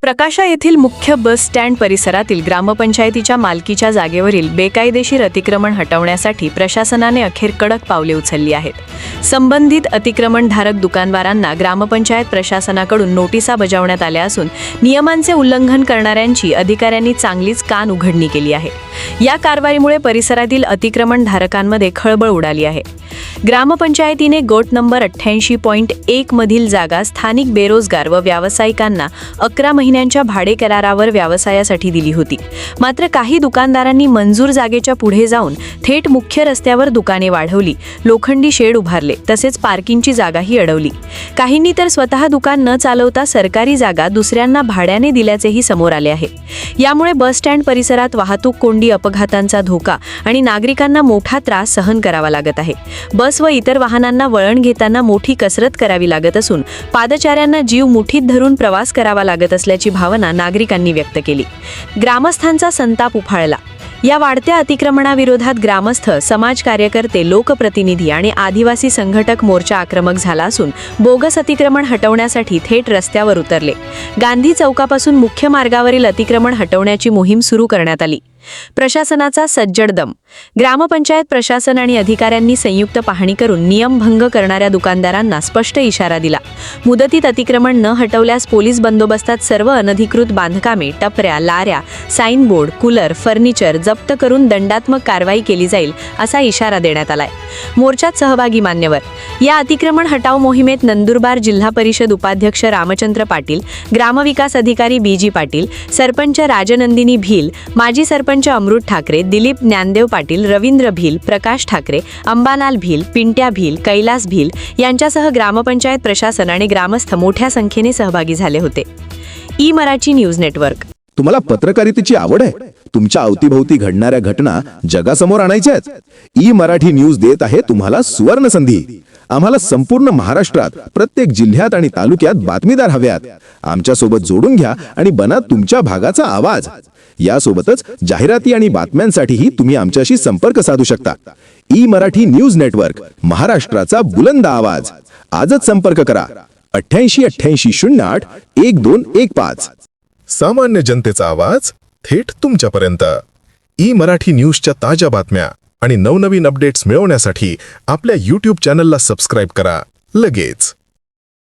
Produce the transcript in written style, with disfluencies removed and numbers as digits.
प्रकाशा येथील मुख्य bus stand परिसरातील ग्रामपंचायतीच्या मालकीच्या जागेवरील बेकायदेशीर अतिक्रमण हटवण्यासाठी प्रशासनाने अखेर कडक पावले उचलली आहेत। संबंधित अतिक्रमणधारक दुकानदारांना ग्रामपंचायत प्रशासनाकडून नोटिसा बजावण्यात आल्या असून नियमांचे उल्लंघन करणाऱ्यांची अधिकाऱ्यांनी चांगलीच कान उघडणी केली आहे। या कारवाईमुळे परिसरातील अतिक्रमणधारकांमध्ये खळबळ उडाली आहे। ग्रामपंचायतीने गट नंबर 88.1 मधील जागा स्थानिक बेरोजगार व व्यावसायिकांना 11 महिन्यांच्या भाडे करारावर व्यवसायासाठी दिली होती। मात्र काही दुकानदारांनी मंजूर जागेच्या पुढे जाऊन थेट मुख्य रस्त्यावर दुकाने वाढवली, लोखंडी शेड उभारले, तसेच पार्किंगची जागाही अडवली। काहींनी तर स्वतः दुकान न चालवता सरकारी जागा दुसऱ्यांना भाड्याने दिल्याचेही समोर आले आहे। यामुळे बस स्टँड परिसरात वाहतूक कोंडी, अपघातांचा धोका आणि नागरिकांना मोठा त्रास सहन करावा लागत आहे। बस व इतर वाहनांना वळण घेताना मोठी कसरत करावी लागत असून पादचाऱ्यांना जीव मुठीत धरून प्रवास करावा लागत असल्याची भावना नागरिकांनी व्यक्त केली। ग्रामस्थांचा संताप उफाळला। या वाढत्या अतिक्रमणाविरोधात ग्रामस्थ, समाज कार्यकर्ते, लोकप्रतिनिधी आणि आदिवासी संघटक मोर्चा आक्रमक झाला असून बोगस अतिक्रमण हटवण्यासाठी थेट रस्त्यावर उतरले। गांधी चौकापासून मुख्य मार्गावरील अतिक्रमण हटवण्याची मोहीम सुरू करण्यात आली। प्रशासनाचा सज्जड दम। ग्रामपंचायत प्रशासन आणि अधिकाऱ्यांनी संयुक्त पाहणी करून नियमभंग करणाऱ्या दुकानदारांना स्पष्ट इशारा दिला। मुदतीत अतिक्रमण न हटवल्यास पोलीस बंदोबस्तात सर्व अनधिकृत बांधकामे, टपऱ्या, लाऱ्या, साइन बोर्ड, कूलर, फर्निचर जप्त करून दंडात्मक कारवाई केली जाईल असा इशारा देण्यात आलाय। मोर्चात सहभागी मान्यवर। या अतिक्रमण हटाव मोहिमेत नंदुरबार जिल्हा परिषद उपाध्यक्ष रामचंद्र पाटील, ग्रामविकास अधिकारी बीजी पाटील, सरपंच राजनंदिनी भील, माजी सरपंच अमृत ठाकरे, दिलीप ज्ञानदेव पाटील, रवींद्र भील, प्रकाश ठाकरे, अंबालाल भील, पिंट्या भील, कैलास भील यांच्यासह ग्रामपंचायत प्रशासन आणि ग्रामस्थ मोठ्या संख्येने सहभागी झाले होते। E Marathi news network. तुम्हाला पत्रकारितेची आवड आहे? तुमच्या अवतीभोवती घडणाऱ्या घटना जगासमोर आणायच्या आहेत? ई मराठी न्यूज देत आहे तुम्हाला सुवर्ण संधी। आम्हाला संपूर्ण महाराष्ट्रात प्रत्येक जिल्ह्यात आणि तालुक्यात बातमीदार हव्यात। आमच्या सोबत जोडून घ्या आणि बना तुमच्या भागाचा आवाज। यासोबतच जाहिराती आणि बातम्यांसाठीही तुम्ही आमच्याशी संपर्क साधू शकता। ई मराठी न्यूज नेटवर्क, महाराष्ट्राचा बुलंद आवाज। आजच संपर्क करा 88-80-08-1215। सामान्य जनतेचा आवाज थेट तुमच्यापर्यंत। ई मराठी न्यूजच्या ताज्या बातम्या आणि नवनवीन अपडेट्स मिळवण्यासाठी आपल्या YouTube चॅनलला सबस्क्राईब करा लगेच।